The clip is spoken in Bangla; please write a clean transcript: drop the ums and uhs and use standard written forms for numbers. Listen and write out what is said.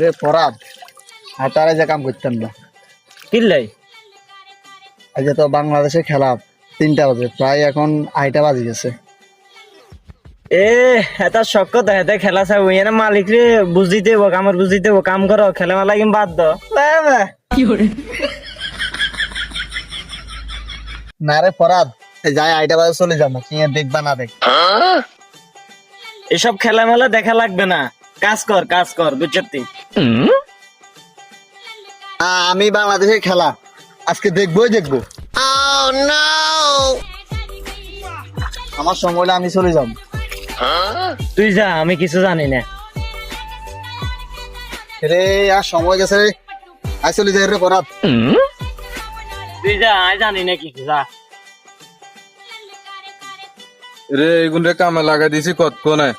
রে পরাদ হাতারে যে কাম করতাম না কিল্লাই আজ তো বাংলাদেশে খেলা 3টা বাজে, প্রায় এখন 8টা বাজে গেছে। এ এটা শখ কথা হেতে খেলা চাবো এনে মালিক রে বুঝিতে হবো কামর বুঝিতে হবো কাম করো খেলা মেলা কিম বাদ দ না রে পরাদ যাই 8টা বাজে চলে যাবো, কি দেখবা না দেখ। এসব খেলা মেলা দেখা লাগবে না, কাজ কর বুঝছি। আমি বাংলাদেশের খেলা আজকে দেখবোই দেখবো। আমার সময় হলে আমি চলে যাব। তুই যা, আমি কিছু জানি না। রে আর সময় গেছে রে, আই চলে যাই রে পরাদ। তুই যা, আমি জানি না কিছু, যা। রে এগুন রে কামে লাগাই দিছি কতক্ষণে